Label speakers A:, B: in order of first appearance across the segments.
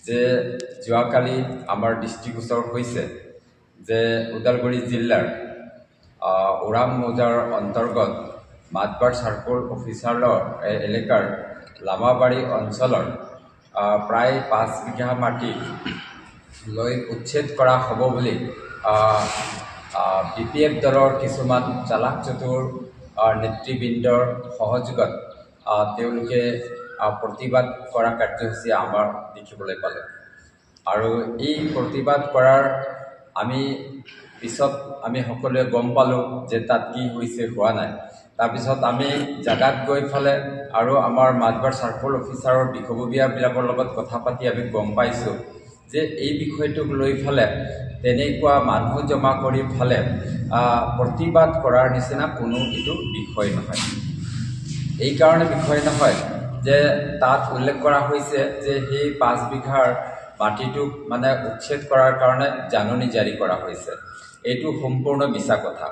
A: যে যোৱাকালি আমাৰ দৃষ্টিগোচৰ হৈছে যে ওদালগুৰি জিলাৰ ওৰাম মৌজাৰ অন্তৰ্গত মাতবাৰ চাৰ্কল অফিচাৰৰ এলেকাৰ লামাবাৰী অঞ্চলৰ প্ৰায় 5 বিঘা মাটি লৈ উচ্ছেদ কৰা হ'ব বুলি BPF দলৰ কিছুমান চালাক চতুৰ নেতৃবৃন্দৰ সহযোগত তেওঁলোকে প্ৰতিবাদ কৰা কাৰ্যসূচী আমাৰ দেখিবলৈ পালে আৰু এই প্ৰতিবাদ কৰাৰ পিছত আমি সকলোৱে গম পালো যে তাত কি হৈছে হোৱা নাই। তাৰপিছত আমি জাগাত গৈ ফলে আৰু আমাৰ মাতবাৰ চাৰ্কল অফিচাৰৰ বিষয়ববীয়াবিলাকৰ লগত কথা পাতি আমি গম পাইছো যে এই বিষয়টোক লৈ ফলে তেনেকুৱা মানুহ জমা কৰি ফলে প্ৰতিবাদ কৰাৰ নিচিনা কোনো এইটো বিষয় নহয়। এই কাৰণে বিষয় নহয় যে তাত উল্লেখ কৰা হৈছে যে সেই 5 বিঘাৰ মাটিটোক মানে উচ্ছেদ কৰাৰ কাৰণে জাননী জাৰি কৰা হৈছে। এইটো সম্পূৰ্ণ মিছা কথা।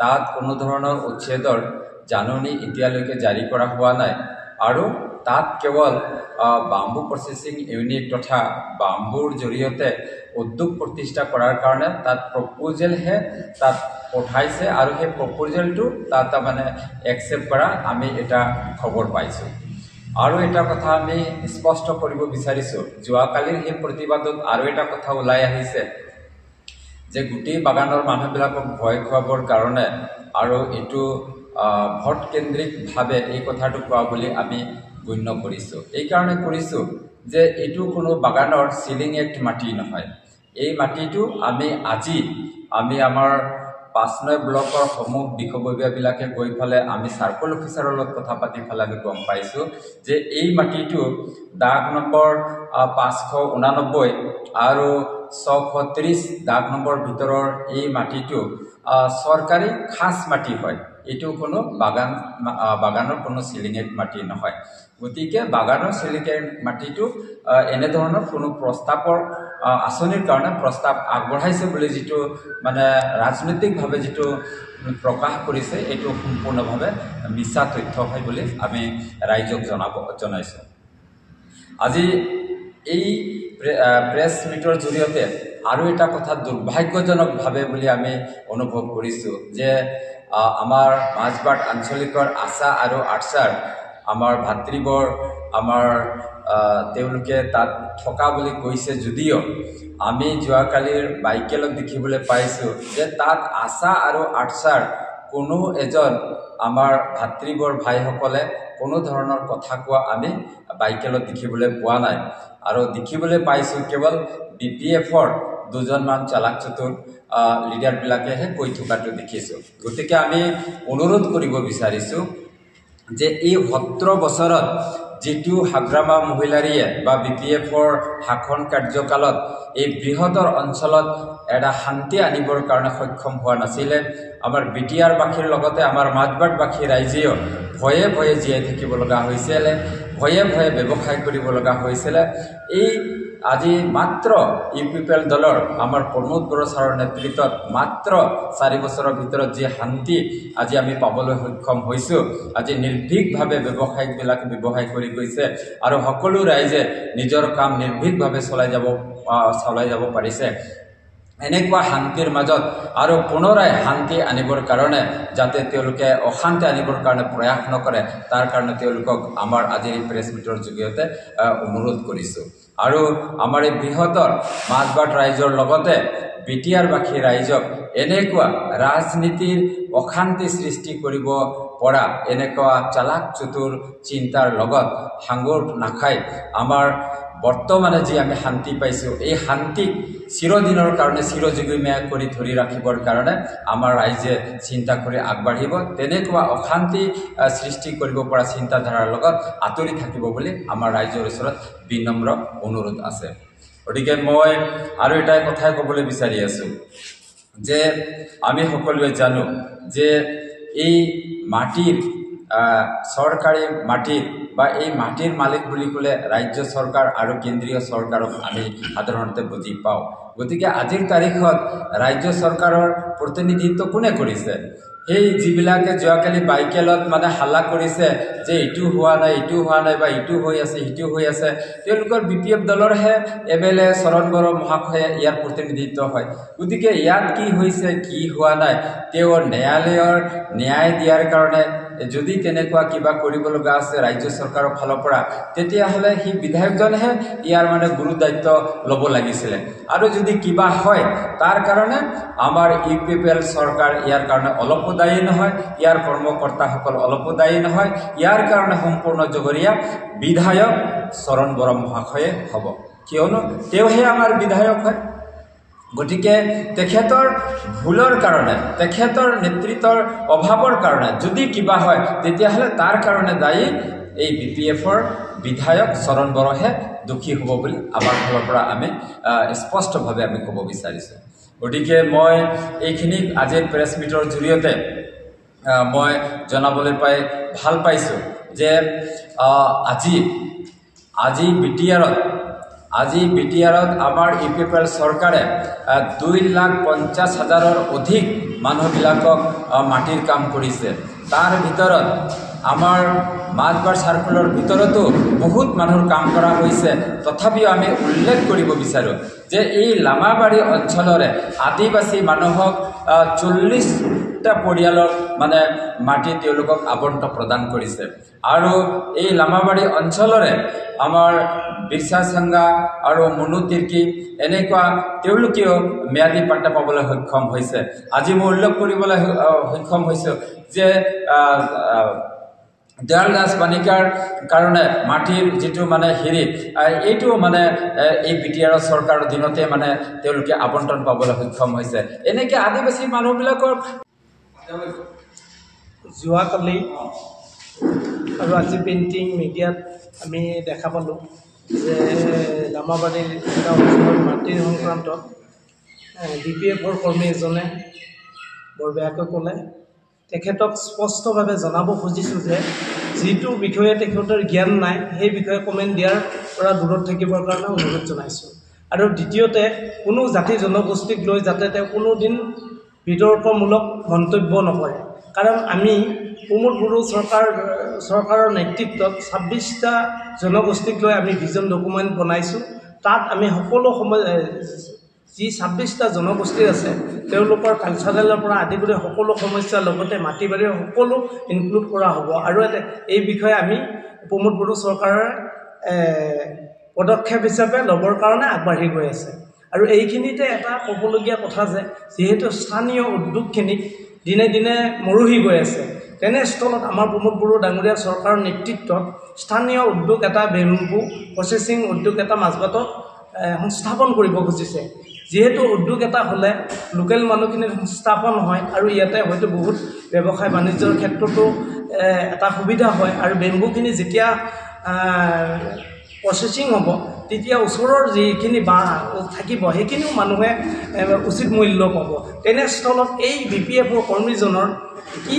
A: তাত কোনো ধৰণৰ উচ্ছেদৰ জাননী এতিয়ালৈকে জাৰি কৰা হোৱা নাই আৰু তাত কেৱল বাম্বু প্ৰচেছিং ইউনিট তথা বাম্বুৰ জৰিয়তে উদ্যোগ প্ৰতিষ্ঠা কৰাৰ কাৰণে তাত প্ৰপ'জেলহে তাত পঠাইছে আৰু সেই প্ৰপ'জেলটো তাত মানে একচেপ্ট কৰা আমি এটা খবৰ পাইছোঁ। আৰু এটা কথা আমি স্পষ্ট কৰিব বিচাৰিছোঁ, যোৱাকালিৰ সেই প্ৰতিবাদত আৰু এটা কথা ওলাই আহিছে যে গোটেই বাগানৰ মানুহবিলাকক ভয় খুৱাবৰ কাৰণে আৰু এইটো ভোট কেন্দ্ৰিকভাৱে এই কথাটো কোৱা বুলি আমি গণ্য কৰিছোঁ। এইকাৰণে কৰিছোঁ যে এইটো কোনো বাগানৰ চিলিং এক্ট মাটি নহয়। এই মাটিটো আমি আমাৰ 5 নং ব্লকৰ সমূহ বিষয়ববীয়াবিলাকে গৈ ফেলে আমি চাৰ্কল অফিচাৰৰ লগত কথা পাতি ফেলে আমি গম পাইছোঁ যে এই মাটিটো দাগ নম্বৰ 589 আৰু 630 দাগ নম্বৰ ভিতৰৰ এই মাটিটো চৰকাৰী খাস মাটি হয়। এইটো কোনো বাগানৰ কোনো চিলিং এক্ট মাটি নহয়। গতিকে বাগানৰ চিলিং এক্ট মাটিটো এনেধৰণৰ কোনো প্ৰস্তাৱৰ আঁচনিৰ কাৰণে প্ৰস্তাৱ আগবঢ়াইছে বুলি যিটো মানে ৰাজনৈতিকভাৱে যিটো প্ৰকাশ কৰিছে এইটো সম্পূৰ্ণভাৱে মিছা তথ্য হয় বুলি আমি ৰাইজক জনাইছোঁ। আজি এই প্ৰেছ মিটৰ জৰিয়তে আৰু এটা কথা দুৰ্ভাগ্যজনকভাৱে বুলি আমি অনুভৱ কৰিছোঁ যে আমাৰ মাজবাট আঞ্চলিকৰ আশা আৰু আৰ্চাৰ আমাৰ ভাতৃবৰ তেওঁলোকে তাত থকা বুলি কৈছে যদিও আমি যোৱাকালিৰ বাইকেলত দেখিবলৈ পাইছোঁ যে তাত আশা আৰু আৰ্চাৰ কোনো এজন আমাৰ ভাতৃবৰ ভাইসকলে কোনো ধৰণৰ কথা কোৱা আমি বাইকেলত দেখিবলৈ পোৱা নাই আৰু দেখিবলৈ পাইছোঁ কেৱল BPFৰ 2জনমান চালাক চতুৰ লিডাৰবিলাকেহে কৈ থকাটো দেখিছোঁ। গতিকে আমি অনুৰোধ কৰিব বিচাৰিছোঁ যে এই 17 বছৰত যিটো হাগ্ৰামা মহিলাৰীয়ে বা BPFৰ শাসন কাৰ্যকালত এই বৃহত্তৰ অঞ্চলত এটা শান্তি আনিবৰ কাৰণে সক্ষম হোৱা নাছিলে। আমাৰ BTR বাসীৰ লগতে আমাৰ মাতবাটবাসী ৰাইজেও ভয়ে ভয়ে জীয়াই থাকিব লগা হৈছিলে, ভয়ে ভয়ে ব্যৱসায় কৰিব লগা হৈছিলে। এই আজি মাত্ৰ UPPL দলৰ আমাৰ প্ৰমোদ বড়ো ছাৰৰ নেতৃত্বত মাত্ৰ 4 বছৰৰ ভিতৰত যি শান্তি আজি আমি পাবলৈ সক্ষম হৈছোঁ। আজি নিৰ্ভীকভাৱে ব্যৱসায়িকবিলাকে ব্যৱসায় কৰি গৈছে আৰু সকলো ৰাইজে নিজৰ কাম নিৰ্ভীকভাৱে চলাই যাব পাৰিছে। এনেকুৱা শান্তিৰ মাজত আৰু পুনৰাই শান্তি আনিবৰ কাৰণে যাতে তেওঁলোকে অশান্তি আনিবৰ কাৰণে প্ৰয়াস নকৰে তাৰ কাৰণে তেওঁলোকক আমাৰ আজিৰ এই প্ৰেছ মিটৰ জৰিয়তে অনুৰোধ কৰিছোঁ। আৰু আমাৰ এই বৃহত্তৰ মাজবাট ৰাইজৰ লগতে BTR বাসী ৰাইজক এনেকুৱা ৰাজনীতিৰ অশান্তি সৃষ্টি কৰিব পৰা এনেকুৱা চালাক চতুৰ চিন্তাৰ লগত সাঙুৰ নাখায় আমাৰ বৰ্তমানে যি আমি শান্তি পাইছোঁ এই শান্তিক চিৰদিনৰ কাৰণে চিৰযুগমীয়া কৰি ধৰি ৰাখিবৰ কাৰণে আমাৰ ৰাইজে চিন্তা কৰি আগবাঢ়িব। তেনেকুৱা অশান্তি সৃষ্টি কৰিব পৰা চিন্তাধাৰাৰ লগত আঁতৰি থাকিব বুলি আমাৰ ৰাইজৰ ওচৰত বিনম্ৰ অনুৰোধ আছে। গতিকে মই আৰু এটা কথাই ক'বলৈ বিচাৰি আছোঁ যে আমি সকলোৱে জানো যে এই মাটিৰ চৰকাৰী মাটিৰ বা এই মাটিৰ মালিক বুলি ক'লে ৰাজ্য চৰকাৰ আৰু কেন্দ্ৰীয় চৰকাৰক আমি সাধাৰণতে বুজি পাওঁ। গতিকে আজিৰ তাৰিখত ৰাজ্য চৰকাৰৰ প্ৰতিনিধিত্ব কোনে কৰিছে? এই যিবিলাকে যোৱাকালি বাইকেলত মানে হাল্লা কৰিছে যে ইটো হোৱা নাই বা ইটো হৈ আছে সিটো হৈ আছে, তেওঁলোকৰ BPF দলৰহে MLA চৰণ বড়ো মহাশয়ে ইয়াৰ প্ৰতিনিধিত্ব হয়। গতিকে ইয়াত কি হৈছে কি হোৱা নাই তেওঁৰ ন্যায়ালয়ৰ ন্যায় দিয়াৰ কাৰণে যদি তেনেকুৱা কিবা কৰিব লগা আছে ৰাজ্য চৰকাৰৰ ফালৰ পৰা, তেতিয়াহ'লে সেই বিধায়কজনেহে ইয়াৰ মানে গুৰু দায়িত্ব ল'ব লাগিছিলে। আৰু যদি কিবা হয় তাৰ কাৰণে আমাৰ UPPL চৰকাৰ ইয়াৰ কাৰণে অলপো দায়ী নহয়, ইয়াৰ কৰ্মকৰ্তাসকল অলপো দায়ী নহয়, ইয়াৰ কাৰণে সম্পূৰ্ণ জগৰীয়া বিধায়ক চৰণ বড়ো মহাশয়ে হ'ব, কিয়নো তেওঁহে আমাৰ বিধায়ক হয়। গতিকে তেখেতৰ ভুলৰ কাৰণে, তেখেতৰ নেতৃত্বৰ অভাৱৰ কাৰণে যদি কিবা হয় তেতিয়াহ'লে তাৰ কাৰণে দায়ী এই BPFৰ বিধায়ক চৰণ বড়োহে দোষী হ'ব বুলি আমাৰ ফালৰ পৰা আমি স্পষ্টভাৱে আমি ক'ব বিচাৰিছোঁ। গতিকে মই এইখিনি আজিৰ প্ৰেছ মিটৰ জৰিয়তে মই জনাবলৈ পাই ভাল পাইছোঁ যে আজি BTRত আমাৰ UPPL চৰকাৰে 2,50,000ৰ অধিক মানুহবিলাকক মাটিৰ কাম কৰিছে। তাৰ ভিতৰত আমাৰ মাজবাৰ চাৰ্কলৰ ভিতৰতো বহুত মানুহৰ কাম কৰা হৈছে। তথাপিও আমি উল্লেখ কৰিব বিচাৰোঁ যে এই লামাবাৰী অঞ্চলৰে আদিবাসী মানুহক 40টা পৰিয়ালক মানে মাটি তেওঁলোকক আবণ্টন প্ৰদান কৰিছে। আৰু এই লামাবাৰী অঞ্চলৰে আমাৰ বিৰছা সাংগা আৰু মুনু তিৰ্কি এনেকুৱা তেওঁলোকেও ম্যাদী পাট্টা পাবলৈ সক্ষম হৈছে। আজি মই উল্লেখ কৰিবলৈ সক্ষম হৈছোঁ যে দয়াল দাস বানিকাৰ কাৰণে মাটিৰ যিটো মানে এইটো মানে এই BTR চৰকাৰৰ দিনতে মানে তেওঁলোকে আবণ্টন পাবলৈ সক্ষম হৈছে। এনেকৈ আদিবাসী মানুহবিলাকৰ
B: যোৱাকালি আৰু আজি পেইণ্টিং মিডিয়াত আমি দেখা পালোঁ যে লামাবাৰীৰ এটা অঞ্চলৰ মাটিৰ সংক্ৰান্তত BPFৰ কৰ্মী এজনে বৰ বেয়াকৈ ক'লে। তেখেতক স্পষ্টভাৱে জনাব খুজিছোঁ যে যিটো বিষয়ে তেখেতৰ জ্ঞান নাই সেই বিষয়ে কমেণ্ট দিয়াৰ পৰা দূৰত থাকিবৰ কাৰণে অনুৰোধ জনাইছোঁ। আৰু দ্বিতীয়তে কোনো জাতি জনগোষ্ঠীক লৈ যাতে তেওঁ কোনোদিন বিতৰ্কমূলক মন্তব্য নকৰে। কাৰণ আমি প্ৰমোদ বড়ো চৰকাৰৰ নেতৃত্বত 26টা জনগোষ্ঠীক লৈ আমি ভিজন ডকুমেণ্ট বনাইছোঁ। তাত আমি সকলো যি 26টা জনগোষ্ঠী আছে তেওঁলোকৰ কালচাৰেলৰ পৰা আদি কৰি সকলো সমস্যাৰ লগতে মাটি বাৰীৰ সকলো ইনক্লুড কৰা হ'ব। আৰু এই বিষয়ে আমি প্ৰমোদ বড়ো চৰকাৰৰ পদক্ষেপ হিচাপে ল'বৰ কাৰণে আগবাঢ়ি গৈ আছে। আৰু এইখিনিতে এটা ক'বলগীয়া কথা যে যিহেতু স্থানীয় উদ্যোগখিনিক দিনে দিনে মৰহি গৈ আছে, তেনেস্থলত আমাৰ প্ৰমোদ বড়ো ডাঙৰীয়া চৰকাৰৰ নেতৃত্বত স্থানীয় উদ্যোগ এটা বেম্বু প্ৰচেছিং উদ্যোগ এটা মাজবাটত সংস্থাপন কৰিব খুজিছে। যিহেতু উদ্যোগ এটা হ'লে লোকেল মানুহখিনিৰ সংস্থাপন হয় আৰু ইয়াতে হয়তো বহুত ব্যৱসায় বাণিজ্যৰ ক্ষেত্ৰতো এটা সুবিধা হয়। আৰু বেম্বুখিনি যেতিয়া প্ৰচেছিং হ'ব তেতিয়া ওচৰৰ যিখিনি বাঁহ থাকিব সেইখিনিও মানুহে উচিত মূল্য পাব। তেনেস্থলত এই BPFৰ কৰ্মীজনৰ কি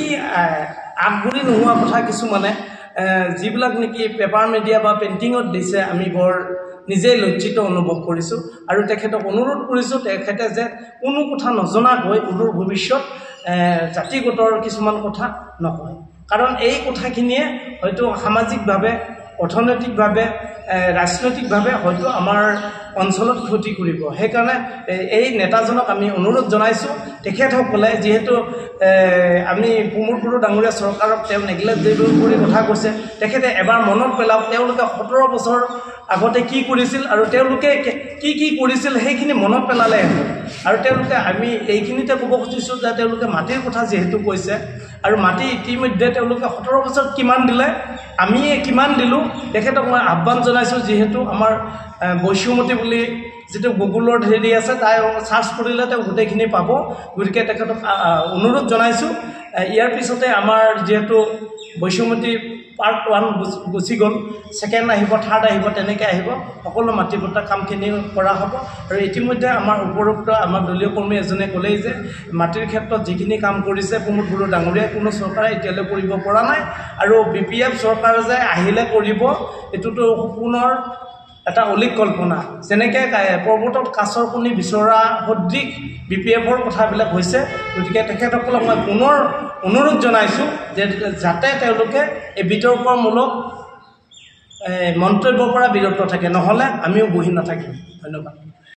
B: আগগুৰি নোহোৱা কথা কিছুমানে যিবিলাক নেকি পেপাৰ মিডিয়া বা পেইণ্টিঙত দিছে আমি বৰ নিজেই লজ্জিত অনুভৱ কৰিছোঁ। আৰু তেখেতক অনুৰোধ কৰিছোঁ তেখেতে যে কোনো কথা নজনাকৈ অদূৰ ভৱিষ্যত জাতিগতৰ কিছুমান কথা নকয়। কাৰণ এই কথাখিনিয়ে হয়তো সামাজিকভাৱে, অৰ্থনৈতিকভাৱে, ৰাজনৈতিকভাৱে হয়তো আমাৰ অঞ্চলত ক্ষতি কৰিব। সেইকাৰণে এই নেতাজনক আমি অনুৰোধ জনাইছোঁ তেখেতসকলে যিহেতু আমি প্ৰমোদ বড়ো ডাঙৰীয়া চৰকাৰক তেওঁ নেগলেক্ট কৰি কথা কৈছে, তেখেতে এবাৰ মনত পেলাওক তেওঁলোকে 17 বছৰ আগতে কি কৰিছিল আৰু তেওঁলোকে কি কৰিছিল সেইখিনি মনত পেলালে হ'ব। আৰু তেওঁলোকে আমি এইখিনিতে ক'ব খুজিছোঁ যে তেওঁলোকে মাটিৰ কথা যিহেতু কৈছে আৰু মাটি ইতিমধ্যে তেওঁলোকে 17 বছৰত কিমান দিলে, আমি কিমান দিলোঁ, তেখেতক মই আহ্বান জনাইছোঁ। যিহেতু আমাৰ বৈশ্যমতী বুলি যিটো গুগলত আছে তাই চাৰ্চ কৰিলে তেওঁ গোটেইখিনি পাব। গতিকে তেখেতক অনুৰোধ জনাইছোঁ। ইয়াৰ পিছতে আমাৰ যিহেতু বৈশ্যমতী পাৰ্ট 1 গুচি গ'ল, ছেকেণ্ড আহিব, থাৰ্ড আহিব, তেনেকৈ আহিব, সকলো মাটিপট্টা কামখিনি কৰা হ'ব। আৰু ইতিমধ্যে আমাৰ উপৰোক্ত আমাৰ দলীয় কৰ্মী এজনে ক'লেই যে মাটিৰ ক্ষেত্ৰত যিখিনি কাম কৰিছে প্ৰমোদ বড়ো ডাঙৰীয়াই কোনো চৰকাৰে এতিয়ালৈ কৰিব পৰা নাই, আৰু BPF চৰকাৰ যে আহিলে কৰিব এইটোতো সম্পূৰ্ণৰ এটা অলিক কল্পনা। যেনেকৈ পৰ্বতত কাছৰ কণী বিচৰা সদৃশ BPFৰ কথাবিলাক হৈছে। গতিকে তেখেতসকলক মই পুনৰ অনুৰোধ জনাইছোঁ যে যাতে তেওঁলোকে এই বিতৰ্কমূলক মন্তব্যৰ পৰা বিৰত থাকে, নহ'লে আমিও বহি নাথাকিম। ধন্যবাদ।